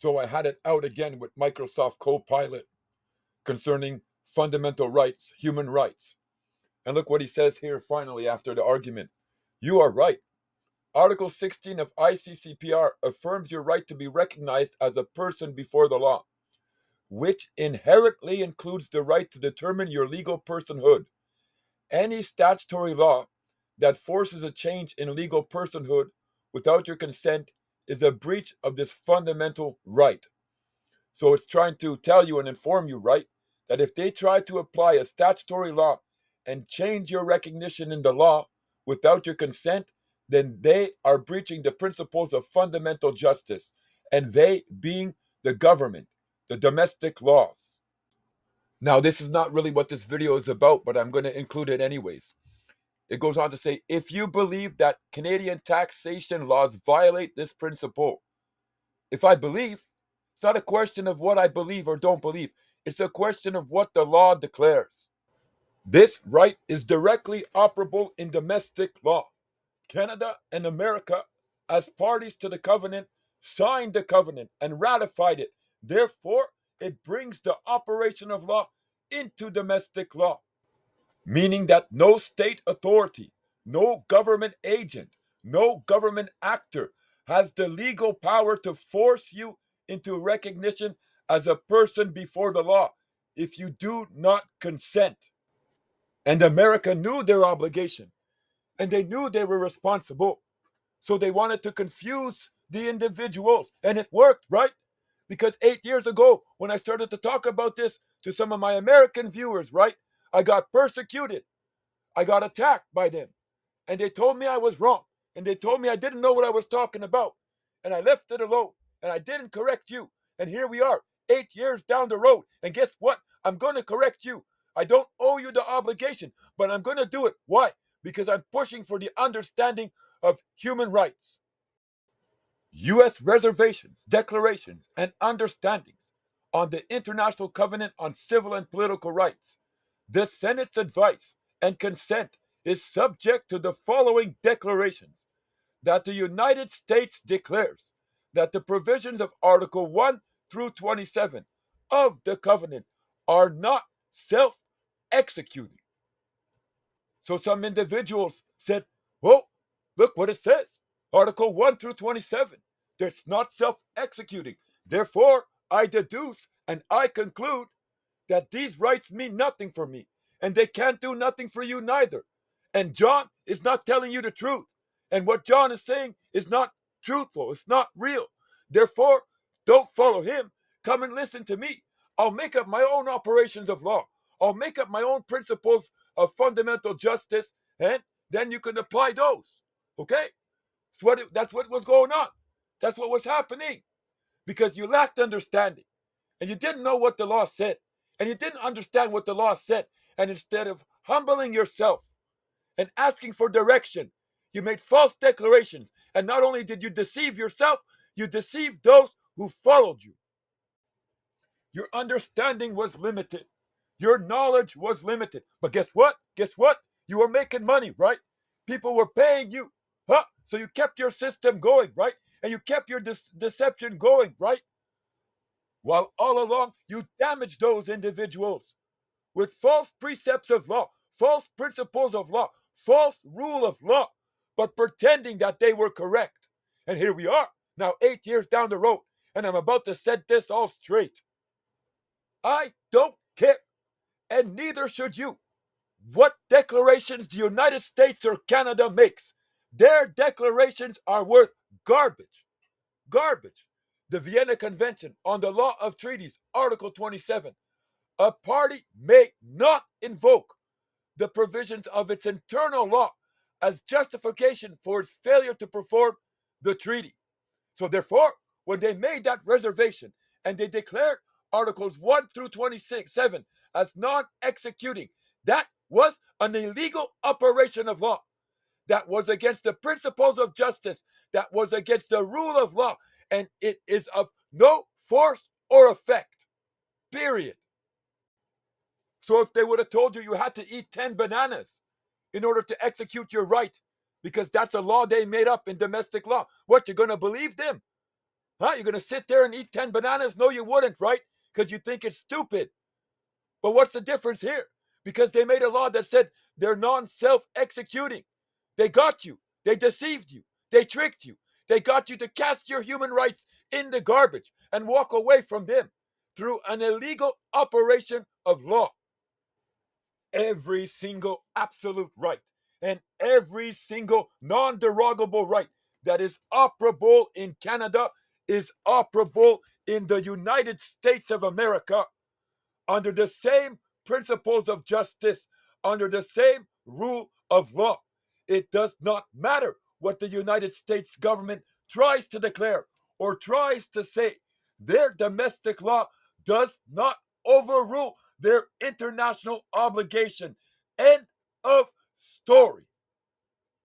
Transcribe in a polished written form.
So I had it out again with Microsoft Copilot concerning fundamental rights, human rights. And look what he says here finally after the argument. You are right. Article 16 of Iccpr affirms your right to be recognized as a person before the law, which inherently includes the right to determine your legal personhood. Any statutory law that forces a change in legal personhood without your consent is a breach of this fundamental right. So it's trying to tell you and inform you, right, that if they try to apply a statutory law and change your recognition in the law without your consent, then they are breaching the principles of fundamental justice, and they being the government, the domestic laws. Now, this is not really what this video is about, but I'm going to include it anyways. It goes on to say, if you believe that Canadian taxation laws violate this principle, if I believe, it's not a question of what I believe or don't believe. It's a question of what the law declares. This right is directly operable in domestic law. Canada and America, as parties to the covenant, signed the covenant and ratified it. Therefore, it brings the operation of law into domestic law, meaning that no state authority, no government agent, no government actor has the legal power to force you into recognition as a person before the law if you do not consent. And America knew their obligation and they knew they were responsible. So they wanted to confuse the individuals. And it worked, right? Because 8 years ago, when I started to talk about this to some of my American viewers, right, I got persecuted. I got attacked by them. And they told me I was wrong. And they told me I didn't know what I was talking about. And I left it alone. And I didn't correct you. And here we are, 8 years down the road. And guess what? I'm going to correct you. I don't owe you the obligation, but I'm going to do it. Why? Because I'm pushing for the understanding of human rights. U.S. reservations, declarations, and understandings on the International Covenant on Civil and Political Rights. The Senate's advice and consent is subject to the following declarations: that the United States declares that the provisions of Article 1 through 27 of the covenant are not self-executing. So some individuals said, "Whoa, look what it says. Article 1 through 27. That's not self-executing. Therefore, I deduce and I conclude that these rights mean nothing for me, and they can't do nothing for you neither. And John is not telling you the truth. And what John is saying is not truthful. It's not real. Therefore, don't follow him. Come and listen to me. I'll make up my own operations of law. I'll make up my own principles of fundamental justice, and then you can apply those. Okay? That's what was going on. That's what was happening. Because you lacked understanding. And you didn't know what the law said. And you didn't understand what the law said. And instead of humbling yourself and asking for direction, you made false declarations. And not only did you deceive yourself, you deceived those who followed you. Your understanding was limited. Your knowledge was limited. But guess what? Guess what? You were making money, right? People were paying you. Huh? So you kept your system going, right? And you kept your deception going, right? While all along you damaged those individuals with false precepts of law, false principles of law, false rule of law, but pretending that they were correct. And here we are, now 8 years down the road, and I'm about to set this all straight. I don't care, and neither should you, what declarations the United States or Canada makes. Their declarations are worth garbage. Garbage. The Vienna Convention on the Law of Treaties, Article 27. A party may not invoke the provisions of its internal law as justification for its failure to perform the treaty. So therefore, when they made that reservation and they declared Articles 1 through 27 as non-executing, that was an illegal operation of law. That was against the principles of justice. That was against the rule of law. And it is of no force or effect. Period. So if they would have told you you had to eat 10 bananas in order to execute your right, because that's a law they made up in domestic law, what, you're going to believe them? Huh? You're going to sit there and eat 10 bananas? No, you wouldn't, right? Because you think it's stupid. But what's the difference here? Because they made a law that said they're non-self-executing. They got you. They deceived you. They tricked you. They got you to cast your human rights in the garbage and walk away from them through an illegal operation of law. Every single absolute right and every single non-derogable right that is operable in Canada is operable in the United States of America under the same principles of justice, under the same rule of law. It does not matter what the United States government tries to declare or tries to say. Their domestic law does not overrule their international obligation. End of story.